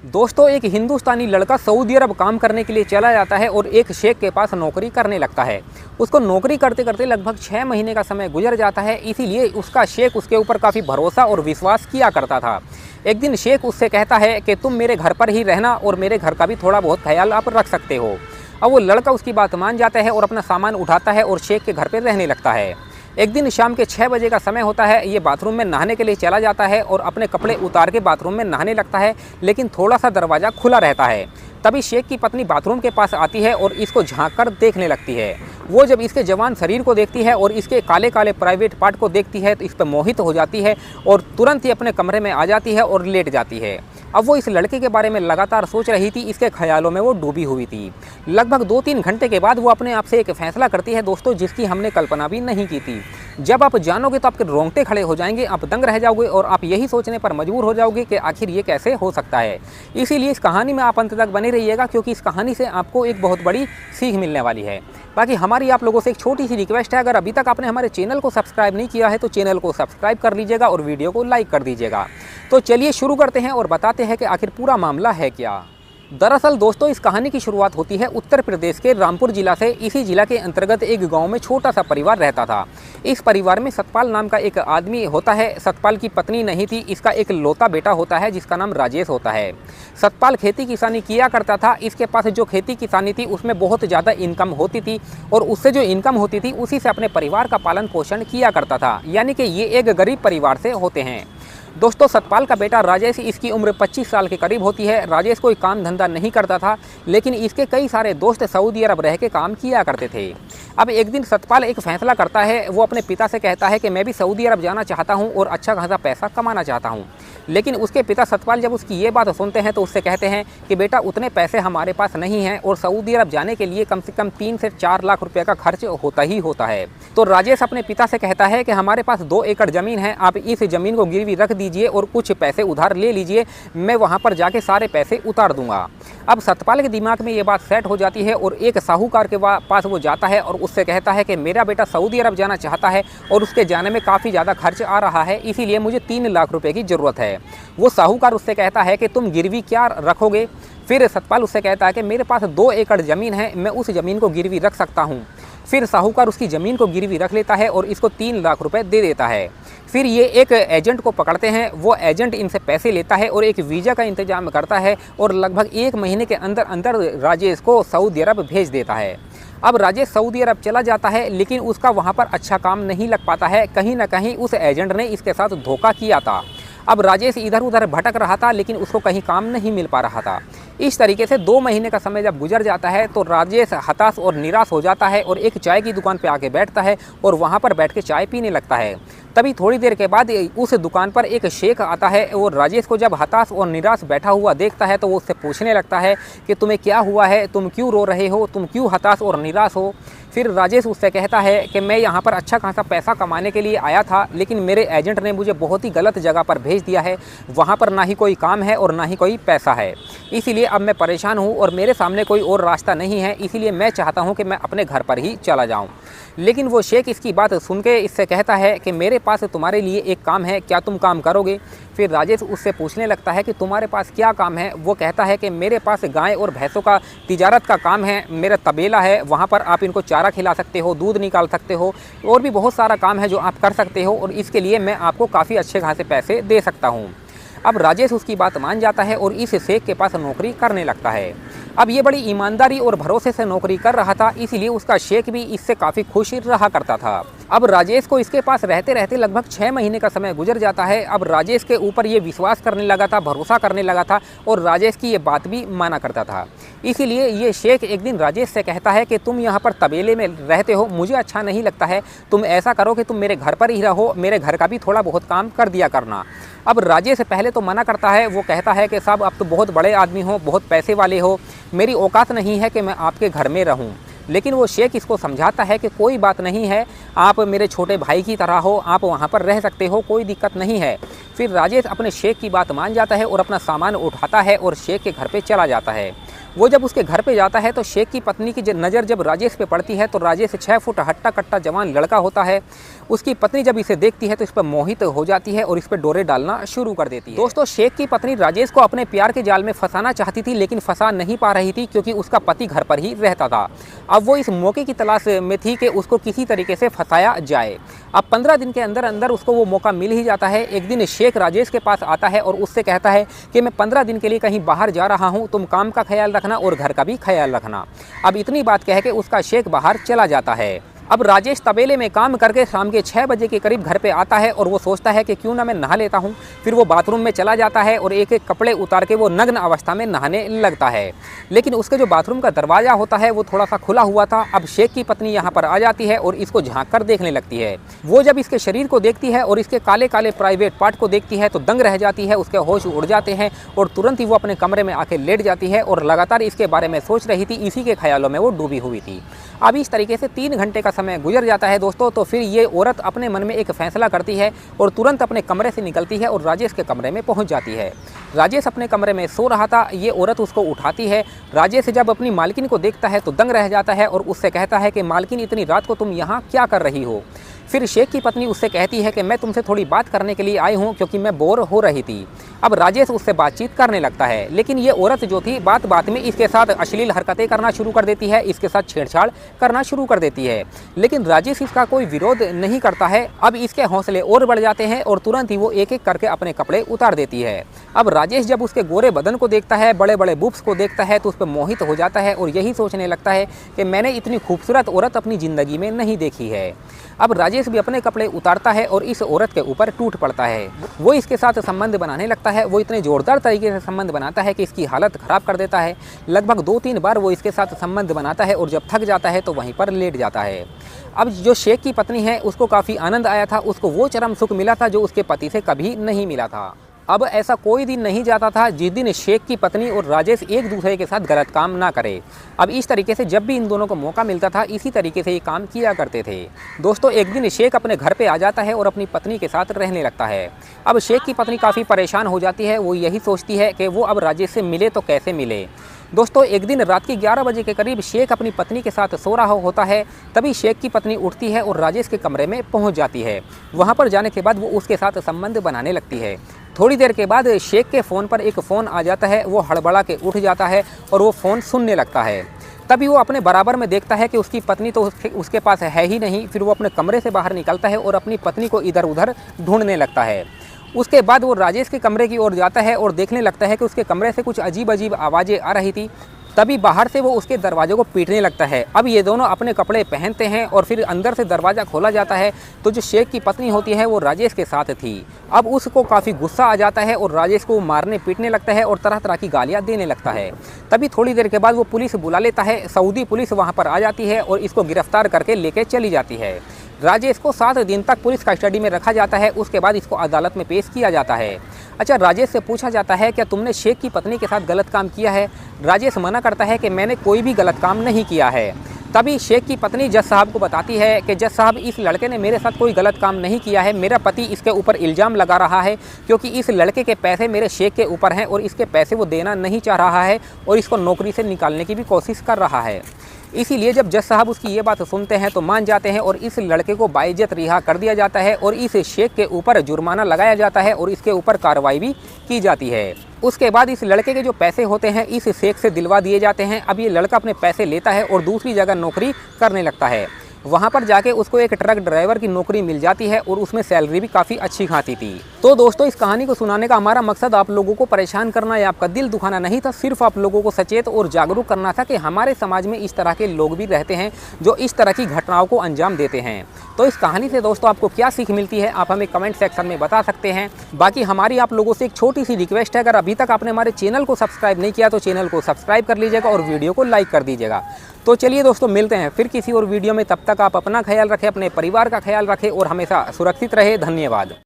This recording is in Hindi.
दोस्तों, एक हिंदुस्तानी लड़का सऊदी अरब काम करने के लिए चला जाता है और एक शेख के पास नौकरी करने लगता है। उसको नौकरी करते करते लगभग 6 महीने का समय गुजर जाता है, इसीलिए उसका शेख उसके ऊपर काफ़ी भरोसा और विश्वास किया करता था। एक दिन शेख उससे कहता है कि तुम मेरे घर पर ही रहना और मेरे घर का भी थोड़ा बहुत ख्याल आप रख सकते हो। अब वो लड़का उसकी बात मान जाता है और अपना सामान उठाता है और शेख के घर पर रहने लगता है। एक दिन शाम के 6 बजे का समय होता है। ये बाथरूम में नहाने के लिए चला जाता है और अपने कपड़े उतार के बाथरूम में नहाने लगता है, लेकिन थोड़ा सा दरवाज़ा खुला रहता है। तभी शेख की पत्नी बाथरूम के पास आती है और इसको झांक कर देखने लगती है। वो जब इसके जवान शरीर को देखती है और इसके काले काले प्राइवेट पार्ट को देखती है तो इस पर मोहित हो जाती है और तुरंत ही अपने कमरे में आ जाती है और लेट जाती है। अब वो इस लड़के के बारे में लगातार सोच रही थी, इसके ख्यालों में वो डूबी हुई थी। लगभग 2-3 घंटे के बाद वो अपने आप से एक फैसला करती है दोस्तों, जिसकी हमने कल्पना भी नहीं की थी। जब आप जानोगे तो आपके रोंगटे खड़े हो जाएंगे, आप दंग रह जाओगे और आप यही सोचने पर मजबूर हो जाओगे कि आखिर ये कैसे हो सकता है। इसीलिए इस कहानी में आप अंत तक बने रहिएगा, क्योंकि इस कहानी से आपको एक बहुत बड़ी सीख मिलने वाली है। बाकी हमारी आप लोगों से एक छोटी सी रिक्वेस्ट है, अगर अभी तक आपने हमारे चैनल को सब्सक्राइब नहीं किया है तो चैनल को सब्सक्राइब कर लीजिएगा और वीडियो को लाइक कर दीजिएगा। तो चलिए शुरू करते हैं और बताते हैं कि आखिर पूरा मामला है क्या। दरअसल दोस्तों, इस कहानी की शुरुआत होती है उत्तर प्रदेश के रामपुर जिला से। इसी जिला के अंतर्गत एक गांव में छोटा सा परिवार रहता था। इस परिवार में सतपाल नाम का एक आदमी होता है। सतपाल की पत्नी नहीं थी, इसका एक लौता बेटा होता है जिसका नाम राजेश होता है। सतपाल खेती किसानी किया करता था। इसके पास जो खेती किसानी थी उसमें बहुत ज़्यादा इनकम होती थी और उससे जो इनकम होती थी उसी से अपने परिवार का पालन पोषण किया करता था, यानी कि ये एक गरीब परिवार से होते हैं। दोस्तों, सतपाल का बेटा राजेश, इसकी उम्र 25 साल के करीब होती है। राजेश कोई काम धंधा नहीं करता था, लेकिन इसके कई सारे दोस्त सऊदी अरब रह के काम किया करते थे। अब एक दिन सतपाल एक फैसला करता है। वो अपने पिता से कहता है कि मैं भी सऊदी अरब जाना चाहता हूँ और अच्छा खासा पैसा कमाना चाहता हूँ। लेकिन उसके पिता सतपाल जब उसकी ये बात सुनते हैं तो उससे कहते हैं कि बेटा, उतने पैसे हमारे पास नहीं हैं और सऊदी अरब जाने के लिए कम से कम 3 से 4 लाख रुपये का खर्च होता ही होता है। तो राजेश अपने पिता से कहता है कि हमारे पास 2 एकड़ ज़मीन है, आप इस ज़मीन को गिरवी रख दीजिए और कुछ पैसे उधार ले लीजिए, मैं वहाँ पर जाके सारे पैसे उतार दूंगा। अब सतपाल के दिमाग में ये बात सेट हो जाती है और एक साहूकार के पास वो जाता है और उससे कहता है कि मेरा बेटा सऊदी अरब जाना चाहता है और उसके जाने में काफ़ी ज़्यादा खर्च आ रहा है, इसीलिए मुझे 3 लाख रुपए की ज़रूरत है। वो साहूकार उससे कहता है कि तुम गिरवी क्या रखोगे। फिर सतपाल उससे कहता है कि मेरे पास 2 एकड़ ज़मीन है, मैं उस ज़मीन को गिरवी रख सकता हूँ। फिर साहूकार उसकी ज़मीन को गिरवी रख लेता है और इसको 3 लाख रुपए दे देता है। फिर ये एक एजेंट को पकड़ते हैं। वो एजेंट इनसे पैसे लेता है और एक वीज़ा का इंतजाम करता है और लगभग 1 महीने के अंदर अंदर राजेश को सऊदी अरब भेज देता है। अब राजेश सऊदी अरब चला जाता है, लेकिन उसका वहाँ पर अच्छा काम नहीं लग पाता है। कहीं ना कहीं उस एजेंट ने इसके साथ धोखा किया था। अब राजेश इधर उधर भटक रहा था, लेकिन उसको कहीं काम नहीं मिल पा रहा था। इस तरीके से 2 महीने का समय जब गुजर जाता है तो राजेश हताश और निराश हो जाता है और एक चाय की दुकान पर आके बैठता है और वहाँ पर बैठ के चाय पीने लगता है। तभी थोड़ी देर के बाद उस दुकान पर एक शेख आता है और राजेश को जब हताश और निराश बैठा हुआ देखता है तो वो उससे पूछने लगता है कि तुम्हें क्या हुआ है, तुम क्यों रो रहे हो, तुम क्यों हताश और निराश हो। फिर राजेश उससे कहता है कि मैं यहाँ पर अच्छा खासा पैसा कमाने के लिए आया था, लेकिन मेरे एजेंट ने मुझे बहुत ही गलत जगह पर भेज दिया है। वहाँ पर ना ही कोई काम है और ना ही कोई पैसा है, इसीलिए अब मैं परेशान हूँ और मेरे सामने कोई और रास्ता नहीं है, इसीलिए मैं चाहता हूँ कि मैं अपने घर पर ही चला जाऊँ। लेकिन वो शेख इसकी बात सुन के इससे कहता है कि मेरे पास तुम्हारे लिए एक काम है, क्या तुम काम करोगे। फिर राजेश उससे पूछने लगता है कि तुम्हारे पास क्या काम है। वो कहता है कि मेरे पास गाय और भैंसों का तिजारत का काम है, मेरा तबेला है, वहाँ पर आप इनको चारा खिला सकते हो, दूध निकाल सकते हो और भी बहुत सारा काम है जो आप कर सकते हो और इसके लिए मैं आपको काफ़ी अच्छे खासे पैसे दे सकता हूँ। अब राजेश उसकी बात मान जाता है और इस शेख के पास नौकरी करने लगता है। अब ये बड़ी ईमानदारी और भरोसे से नौकरी कर रहा था, इसीलिए उसका शेख भी इससे काफ़ी खुश रहा करता था। अब राजेश को इसके पास रहते रहते लगभग 6 महीने का समय गुजर जाता है। अब राजेश के ऊपर ये विश्वास करने लगा था, भरोसा करने लगा था और राजेश की ये बात भी माना करता था। इसीलिए ये शेख एक दिन राजेश से कहता है कि तुम यहाँ पर तबेले में रहते हो, मुझे अच्छा नहीं लगता है, तुम ऐसा करो कि तुम मेरे घर पर ही रहो, मेरे घर का भी थोड़ा बहुत काम कर दिया करना। अब राजेश पहले तो मना करता है। वो कहता है कि साहब, आप तो बहुत बड़े आदमी हो, बहुत पैसे वाले हो, मेरी औकात नहीं है कि मैं आपके घर में रहूं। लेकिन वो शेख इसको समझाता है कि कोई बात नहीं है, आप मेरे छोटे भाई की तरह हो, आप वहाँ पर रह सकते हो, कोई दिक्कत नहीं है। फिर राजेश अपने शेख की बात मान जाता है और अपना सामान उठाता है और शेख के घर पे चला जाता है। वो जब उसके घर पे जाता है तो शेख की पत्नी की नज़र जब राजेश पे पड़ती है तो राजेश 6 फुट हट्टा कट्टा जवान लड़का होता है। उसकी पत्नी जब इसे देखती है तो इस पर मोहित हो जाती है और इस पर डोरे डालना शुरू कर देती है। दोस्तों, शेख की पत्नी राजेश को अपने प्यार के जाल में फंसाना चाहती थी, लेकिन फंसा नहीं पा रही थी क्योंकि उसका पति घर पर ही रहता था। अब वो इस मौके की तलाश में थी कि उसको किसी तरीके से फंसाया जाए। अब 15 दिन के अंदर अंदर उसको वो मौका मिल ही जाता है। एक दिन शेख राजेश के पास आता है और उससे कहता है कि मैं 15 दिन के लिए कहीं बाहर जा रहा हूँ, तुम काम का ख्याल रखना और घर का भी ख्याल रखना। अब इतनी बात कह के उसका शेख बाहर चला जाता है। अब राजेश तबेले में काम करके शाम के 6 बजे के करीब घर पे आता है और वो सोचता है कि क्यों ना मैं नहा लेता हूँ। फिर वो बाथरूम में चला जाता है और एक एक कपड़े उतार के वो नग्न अवस्था में नहाने लगता है। लेकिन उसके जो बाथरूम का दरवाज़ा होता है वो थोड़ा सा खुला हुआ था। अब शेख की पत्नी यहाँ पर आ जाती है और इसको झाँक कर देखने लगती है। वो जब इसके शरीर को देखती है और इसके काले काले प्राइवेट पार्ट को देखती है तो दंग रह जाती है, उसके होश उड़ जाते हैं और तुरंत ही वो अपने कमरे में आके लेट जाती है और लगातार इसके बारे में सोच रही थी। इसी के ख्यालों में वो डूबी हुई थी। अब इस तरीके से 3 घंटे का समय गुजर जाता है दोस्तों। तो फिर ये औरत अपने मन में एक फैसला करती है और तुरंत अपने कमरे से निकलती है और राजेश के कमरे में पहुंच जाती है। राजेश अपने कमरे में सो रहा था, ये औरत उसको उठाती है। राजेश जब अपनी मालकिन को देखता है तो दंग रह जाता है और उससे कहता है कि मालकिन, इतनी रात को तुम यहाँ क्या कर रही हो। फिर शेख की पत्नी उससे कहती है कि मैं तुमसे थोड़ी बात करने के लिए आई हूँ क्योंकि मैं बोर हो रही थी। अब राजेश उससे बातचीत करने लगता है, लेकिन ये औरत जो थी बात बात में इसके साथ अश्लील हरकतें करना शुरू कर देती है, इसके साथ छेड़छाड़ करना शुरू कर देती है। लेकिन राजेश इसका कोई विरोध नहीं करता है। अब इसके हौसले और बढ़ जाते हैं और तुरंत ही वो एक एक करके अपने कपड़े उतार देती है। अब राजेश जब उसके गोरे बदन को देखता है, बड़े बड़े बुब्स को देखता है तो उस पर मोहित हो जाता है और यही सोचने लगता है कि मैंने इतनी खूबसूरत औरत अपनी ज़िंदगी में नहीं देखी है। अब राजेश भी अपने कपड़े उतारता है और इस औरत के ऊपर टूट पड़ता है। वो इसके साथ संबंध बनाने लगता है। वो इतने ज़ोरदार तरीके से संबंध बनाता है कि इसकी हालत ख़राब कर देता है। लगभग 2-3 बार वो इसके साथ संबंध बनाता है और जब थक जाता है तो वहीं पर लेट जाता है। अब जो शेख की पत्नी है उसको काफ़ी आनंद आया था, उसको वो चरम सुख मिला था जो उसके पति से कभी नहीं मिला था। अब ऐसा कोई दिन नहीं जाता था जिस दिन शेख की पत्नी और राजेश एक दूसरे के साथ गलत काम ना करे। अब इस तरीके से जब भी इन दोनों को मौका मिलता था इसी तरीके से ये काम किया करते थे। दोस्तों, एक दिन शेख अपने घर पे आ जाता है और अपनी पत्नी के साथ रहने लगता है। अब शेख की पत्नी काफ़ी परेशान हो जाती है। वो यही सोचती है कि वो अब राजेश से मिले तो कैसे मिले। दोस्तों, एक दिन रात के 11 बजे के करीब शेख अपनी पत्नी के साथ सो रहा होता है। तभी शेख की पत्नी उठती है और राजेश के कमरे में पहुंच जाती है। वहां पर जाने के बाद वो उसके साथ संबंध बनाने लगती है। थोड़ी देर के बाद शेख के फ़ोन पर एक फ़ोन आ जाता है। वो हड़बड़ा के उठ जाता है और वो फ़ोन सुनने लगता है। तभी वो अपने बराबर में देखता है कि उसकी पत्नी तो उसके पास है ही नहीं। फिर वो अपने कमरे से बाहर निकलता है और अपनी पत्नी को इधर उधर ढूंढने लगता है। उसके बाद वो राजेश के कमरे की ओर जाता है और देखने लगता है कि उसके कमरे से कुछ अजीब अजीब आवाज़ें आ रही थी। तभी बाहर से वो उसके दरवाजे को पीटने लगता है। अब ये दोनों अपने कपड़े पहनते हैं और फिर अंदर से दरवाज़ा खोला जाता है तो जो शेख की पत्नी होती है वो राजेश के साथ थी। अब उसको काफ़ी गुस्सा आ जाता है और राजेश को मारने पीटने लगता है और तरह तरह की गालियाँ देने लगता है। तभी थोड़ी देर के बाद वो पुलिस बुला लेता है। सऊदी पुलिस वहाँ पर आ जाती है और इसको गिरफ्तार करके लेके चली जाती है। राजेश को 7 दिन तक पुलिस कस्टडी में रखा जाता है। उसके बाद इसको अदालत में पेश किया जाता है। अच्छा, राजेश से पूछा जाता है क्या तुमने शेख की पत्नी के साथ गलत काम किया है। राजेश मना करता है कि मैंने कोई भी गलत काम नहीं किया है। तभी शेख की पत्नी जज साहब को बताती है कि जज साहब, इस लड़के ने मेरे साथ कोई गलत काम नहीं किया है। मेरा पति इसके ऊपर इल्ज़ाम लगा रहा है क्योंकि इस लड़के के पैसे मेरे शेख के ऊपर हैं और इसके पैसे वो देना नहीं चाह रहा है और इसको नौकरी से निकालने की भी कोशिश कर रहा है। इसीलिए जब जज साहब उसकी ये बात सुनते हैं तो मान जाते हैं और इस लड़के को बाइज्जत रिहा कर दिया जाता है और इस शेख के ऊपर जुर्माना लगाया जाता है और इसके ऊपर कार्रवाई भी की जाती है। उसके बाद इस लड़के के जो पैसे होते हैं इस शेख से दिलवा दिए जाते हैं। अब ये लड़का अपने पैसे लेता है और दूसरी जगह नौकरी करने लगता है। वहाँ पर जाके उसको एक ट्रक ड्राइवर की नौकरी मिल जाती है और उसमें सैलरी भी काफ़ी अच्छी खासी थी। तो दोस्तों, इस कहानी को सुनाने का हमारा मकसद आप लोगों को परेशान करना या आपका दिल दुखाना नहीं था, सिर्फ आप लोगों को सचेत और जागरूक करना था कि हमारे समाज में इस तरह के लोग भी रहते हैं जो इस तरह की घटनाओं को अंजाम देते हैं। तो इस कहानी से दोस्तों आपको क्या सीख मिलती है आप हमें कमेंट सेक्शन में बता सकते हैं। बाकी हमारी आप लोगों से एक छोटी सी रिक्वेस्ट है, अगर अभी तक आपने हमारे चैनल को सब्सक्राइब नहीं किया तो चैनल को सब्सक्राइब कर लीजिएगा और वीडियो को लाइक कर दीजिएगा। तो चलिए दोस्तों, मिलते हैं फिर किसी और वीडियो में। तब तक आप अपना ख्याल रखें, अपने परिवार का ख्याल रखें और हमेशा सुरक्षित रहे। धन्यवाद।